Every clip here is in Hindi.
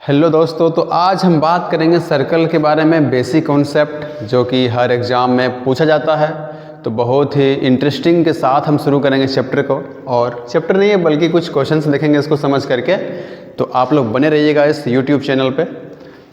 हेलो दोस्तों, तो आज हम बात करेंगे सर्कल के बारे में, बेसिक कॉन्सेप्ट जो कि हर एग्ज़ाम में पूछा जाता है। तो बहुत ही इंटरेस्टिंग के साथ हम शुरू करेंगे चैप्टर को, और चैप्टर नहीं है बल्कि कुछ क्वेश्चंस देखेंगे इसको समझ करके। तो आप लोग बने रहिएगा इस यूट्यूब चैनल पे।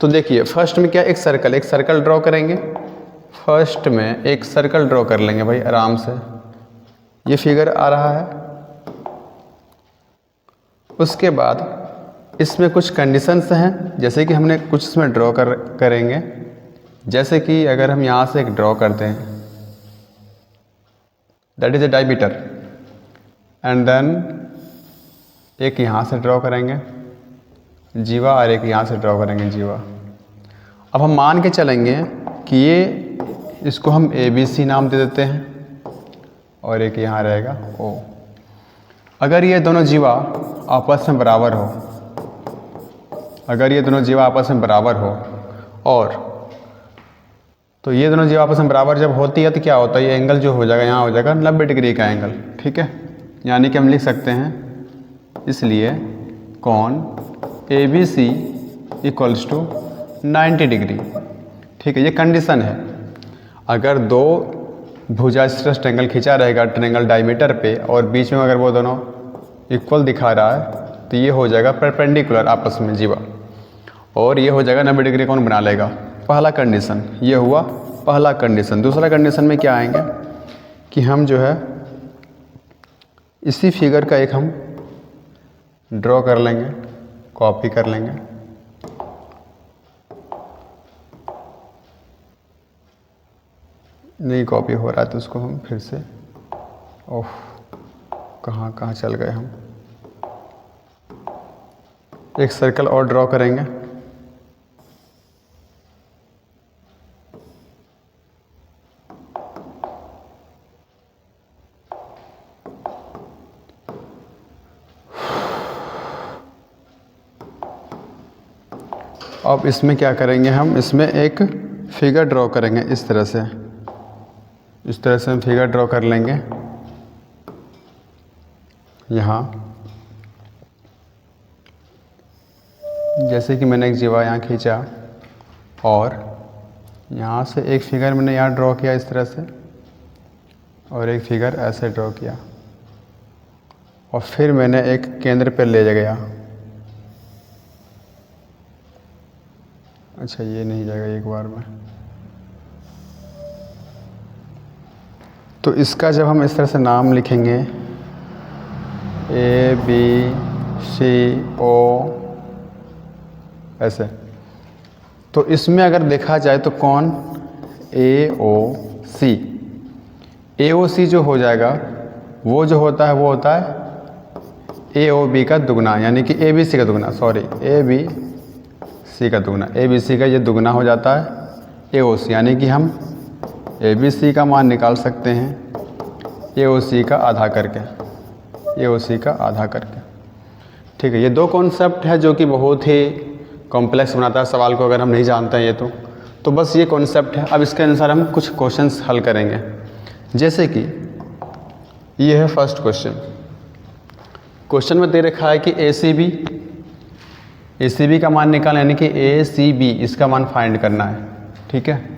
तो देखिए, फर्स्ट में क्या, एक सर्कल ड्रॉ करेंगे। फर्स्ट में एक सर्कल ड्रॉ कर लेंगे भाई आराम से। ये फिगर आ रहा है। उसके बाद इसमें कुछ कंडीशंस हैं, जैसे कि हमने कुछ इसमें ड्रॉ करेंगे। जैसे कि अगर हम यहाँ से एक ड्रॉ करते हैं, that is a diameter, and then एक यहाँ से ड्रॉ करेंगे जीवा, और एक यहाँ से ड्रॉ करेंगे जीवा। अब हम मान के चलेंगे कि इसको हम ABC नाम दे देते हैं, और एक यहाँ रहेगा O। अगर ये दोनों जीवा आपस में बराबर हो, और तो ये दोनों जीवा आपस में बराबर जब होती है तो क्या होता है, ये एंगल जो हो जाएगा यहाँ हो जाएगा 90 डिग्री का एंगल। ठीक है, यानी कि हम लिख सकते हैं इसलिए कॉन ABC इक्वल्स टू 90 डिग्री। ठीक है, ये कंडीशन है। अगर दो भुजास्त्रस ट्रायंगल खींचा रहेगा ट्रायंगल डायमीटर पे, और बीच में अगर वो दोनों इक्वल दिखा रहा है तो ये हो जाएगा परपेंडिकुलर आपस में जीवा, और ये हो जाएगा 90 डिग्री कौन बना लेगा। पहला कंडीशन ये हुआ, पहला कंडीशन। दूसरा कंडीशन में क्या आएंगे कि हम जो है इसी फिगर का एक हम ड्रॉ कर लेंगे, कॉपी कर लेंगे। नहीं कॉपी हो रहा है तो उसको हम फिर से, ओह कहाँ चल गए हम। एक सर्कल और ड्रॉ करेंगे। अब इसमें क्या करेंगे, हम इसमें एक फिगर ड्रॉ करेंगे। इस तरह से हम फिगर ड्रॉ कर लेंगे यहाँ। जैसे कि मैंने एक जीवा यहाँ खींचा, और यहाँ से एक फिगर मैंने यहाँ ड्रॉ किया इस तरह से, और एक फिगर ऐसे ड्रॉ किया, और फिर मैंने एक केंद्र पे ले गया। अच्छा, ये नहीं जाएगा एक बार में। तो इसका जब हम इस तरह से नाम लिखेंगे ABCO ऐसे, तो इसमें अगर देखा जाए तो कौन AOC जो हो जाएगा, वो जो होता है वो होता है AOB का दुगना, यानी कि ABC का दुगना, ABC का दुगना। ABC का ये दुगना हो जाता है AOC, यानी कि हम ABC का मान निकाल सकते हैं AOC का आधा करके। ठीक है, ये दो कॉन्सेप्ट है जो कि बहुत ही कॉम्प्लेक्स बनाता है सवाल को, अगर हम नहीं जानते हैं ये तो बस ये कॉन्सेप्ट है। अब इसके अनुसार हम कुछ क्वेश्चंस हल करेंगे। जैसे कि ये है फर्स्ट क्वेश्चन में दे रखा है कि ACB का मान निकालना, यानी कि ACB इसका मान फाइंड करना है। ठीक है,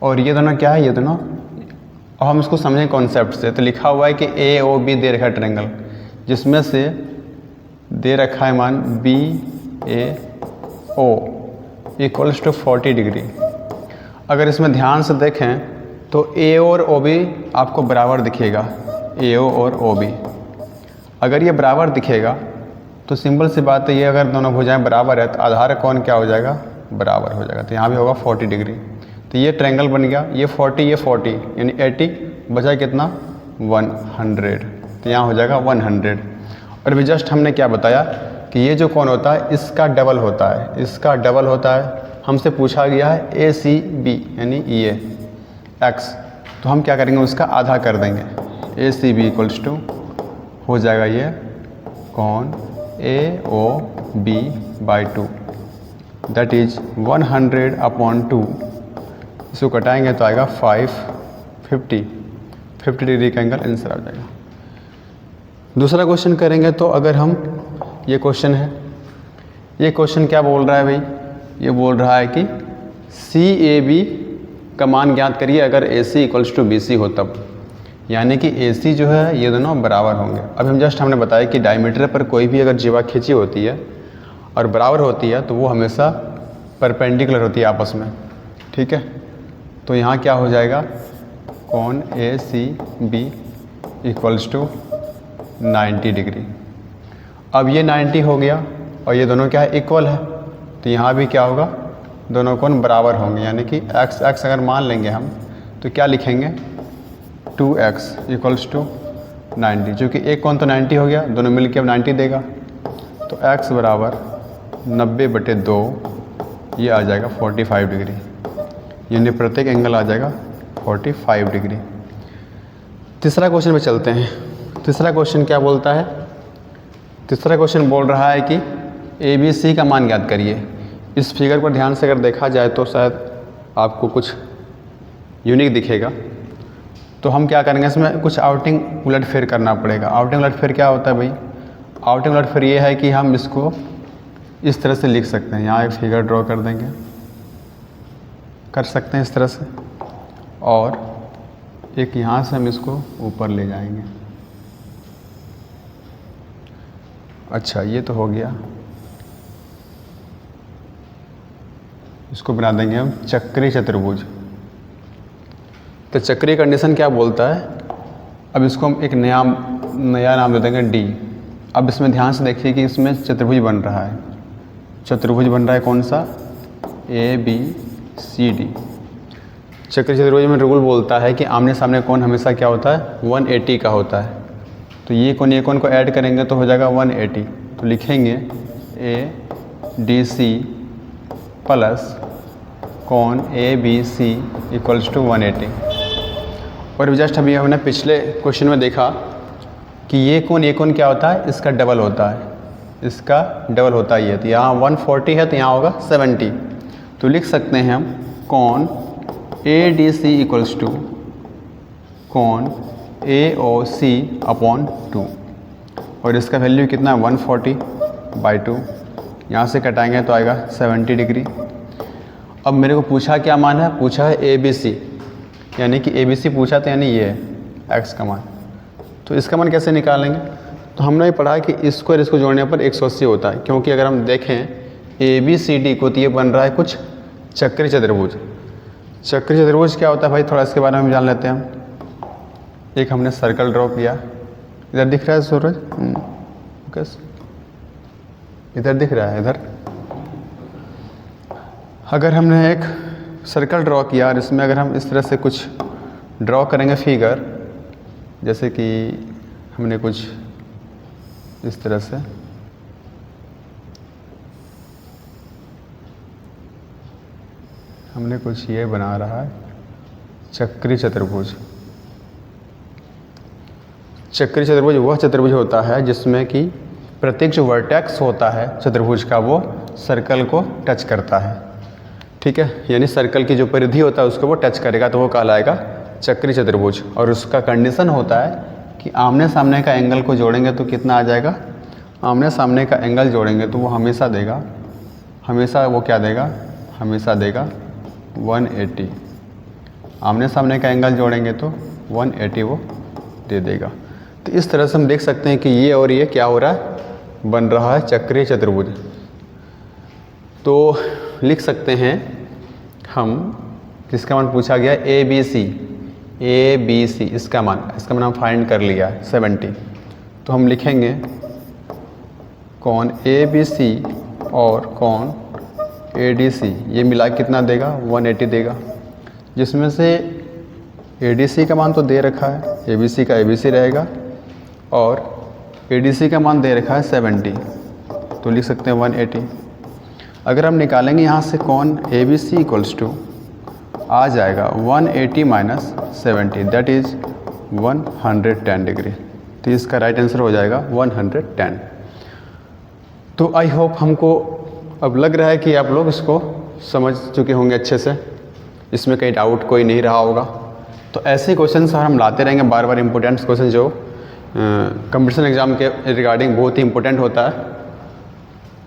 और ये दोनों क्या है, ये दोनों, और हम इसको समझें कॉन्सेप्ट से। तो लिखा हुआ है कि AOB दे रखा है ट्रायंगल, जिसमें से दे रखा है मान BAO इक्वल्स टू 40 डिग्री। अगर इसमें ध्यान से देखें तो AO और OB आपको बराबर दिखेगा, AO और OB। अगर ये बराबर दिखेगा तो सिंपल सी बात है, ये अगर दोनों भुजाएं बराबर है तो आधार कौन क्या हो जाएगा, बराबर हो जाएगा। तो यहाँ भी होगा 40 डिग्री। तो ये ट्रायंगल बन गया, ये 40 यानी 80 बचा कितना 100। तो यहाँ हो जाएगा 100। और अभी जस्ट हमने क्या बताया कि ये जो कौन होता है इसका डबल होता है, हमसे पूछा गया है ACB यानी ये X, तो हम क्या करेंगे उसका आधा कर देंगे। ACB इक्वल्स टू हो जाएगा ये कौन AOB/2, दैट इज 100/2। इसको कटाएंगे तो आएगा 50 डिग्री का एंगल आंसर आ जाएगा। दूसरा क्वेश्चन करेंगे तो अगर हम, ये क्वेश्चन है ये क्वेश्चन क्या बोल रहा है भाई, ये बोल रहा है कि CAB का मान ज्ञात करिए अगर AC = BC हो तब, यानी कि AC जो है ये दोनों बराबर होंगे। अब हमने बताया कि डायमीटर पर कोई भी अगर जीवा खींची होती है और बराबर होती है तो वो हमेशा परपेंडिकुलर होती है आपस में, ठीक है। तो यहाँ क्या हो जाएगा, कोण ACB = 90 डिग्री। अब ये 90 हो गया और ये दोनों क्या है, इक्वल है, तो यहाँ भी क्या होगा, दोनों कोण बराबर होंगे, यानी कि x अगर मान लेंगे हम तो क्या लिखेंगे, 2x = 90, चूँकि एक कोण तो 90 हो गया, दोनों मिलके अब 90 देगा, तो x = 90/2, ये आ जाएगा 45 डिग्री, यानी प्रत्येक एंगल आ जाएगा 45 डिग्री। तीसरा क्वेश्चन में चलते हैं। तीसरा क्वेश्चन क्या बोलता है, तीसरा क्वेश्चन बोल रहा है कि ABC का मान ज्ञात करिए। इस फिगर पर ध्यान से अगर देखा जाए तो शायद आपको कुछ यूनिक दिखेगा, तो हम क्या करेंगे, इसमें कुछ आउटिंग उलटफेर करना पड़ेगा। आउटिंग उलटफेर क्या होता है भाई, आउटिंग उलटफेर ये है कि हम इसको इस तरह से लिख सकते हैं, यहाँ एक फिगर ड्रॉ कर देंगे, कर सकते हैं इस तरह से, और एक यहाँ से हम इसको ऊपर ले जाएंगे। अच्छा ये तो हो गया, इसको बना देंगे हम चक्रीय चतुर्भुज। तो चक्रीय कंडीशन क्या बोलता है, अब इसको हम एक नया नाम दे देंगे D। अब इसमें ध्यान से देखिए कि इसमें चतुर्भुज बन रहा है, चतुर्भुज बन रहा है कौन सा, ABCD। चक्रीय चतुर्भुज में रूल बोलता है कि आमने सामने कोण हमेशा क्या होता है, 180 का होता है। तो ये कोण को ऐड करेंगे तो हो जाएगा 180, तो लिखेंगे ADC प्लस कोण ABC = 180। और जस्ट अभी हमने पिछले क्वेश्चन में देखा कि ये कोण क्या होता है, इसका डबल होता है, इसका डबल होता ही है। तो यहाँ 140 है तो यहाँ होगा 70, तो लिख सकते हैं हम कोण ADC = कोण AOC/2, और इसका वैल्यू कितना है, 140/2, यहाँ से कटाएंगे तो आएगा 70 डिग्री। अब मेरे को पूछा क्या मान है, पूछा है ABC, यानी कि ABC पूछा तो यानी ये है x का मान। तो इसका मान कैसे निकालेंगे, तो हमने पढ़ा कि इसको और इसको जोड़ने पर 180 होता है, क्योंकि अगर हम देखें ABCD को तो ये बन रहा है कुछ चक्रीय चतुर्भुज। चक्रीय चतुर्भुज क्या होता है भाई, थोड़ा इसके बारे में जान लेते हैं हम। एक हमने सर्कल ड्रॉ किया, इधर दिख रहा है सूरज, फोकस इधर दिख रहा है, इधर। अगर हमने एक सर्कल ड्रॉ किया और इसमें अगर हम इस तरह से कुछ ड्रॉ करेंगे फिगर, जैसे कि हमने कुछ इस तरह से, हमने कुछ ये बना रहा है चक्रीय चतुर्भुज। चक्रीय चतुर्भुज वह चतुर्भुज होता है जिसमें कि प्रत्येक जो वर्टेक्स होता है चतुर्भुज का वो सर्कल को टच करता है, ठीक है, यानी सर्कल की जो परिधि होता है उसको वो टच करेगा, तो वो कहलाएगा चक्रीय चतुर्भुज। और उसका कंडीशन होता है कि आमने सामने का एंगल को जोड़ेंगे तो कितना आ जाएगा, आमने सामने का एंगल जोड़ेंगे तो वो हमेशा देगा, हमेशा वो क्या देगा, हमेशा देगा 180। आमने सामने का एंगल जोड़ेंगे तो 180 वो दे देगा। तो इस तरह से हम देख सकते हैं कि ये और ये क्या हो रहा है, बन रहा है चक्रीय चतुर्भुज। तो लिख सकते हैं हम, किसका मान पूछा गया, ABC, इसका मान हम फाइंड कर लिया 70। तो हम लिखेंगे कोण ABC और कोण ADC ये मिला कितना देगा, 180 देगा, जिसमें से ADC का मान तो दे रखा है, ABC का ABC रहेगा, और ADC का मान दे रखा है 70, तो लिख सकते हैं 180। अगर हम निकालेंगे यहाँ से कोण ABC = आ जाएगा 180 - 70, दैट इज़ 110 डिग्री। तो इसका राइट आंसर हो जाएगा 110। तो आई होप हमको अब लग रहा है कि आप लोग इसको समझ चुके होंगे अच्छे से, इसमें कहीं डाउट कोई नहीं रहा होगा। तो ऐसे क्वेश्चन हम लाते रहेंगे बार बार, इम्पोर्टेंट क्वेश्चन जो कंपटीशन एग्ज़ाम के रिगार्डिंग बहुत ही इम्पोर्टेंट होता है।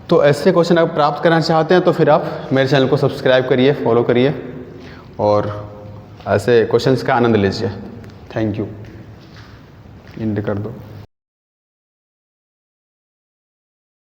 तो ऐसे क्वेश्चन अगर प्राप्त करना चाहते हैं तो फिर आप मेरे चैनल को सब्सक्राइब करिए, फॉलो करिए और ऐसे क्वेश्चंस का आनंद लीजिए। Thank you. एंड कर दो।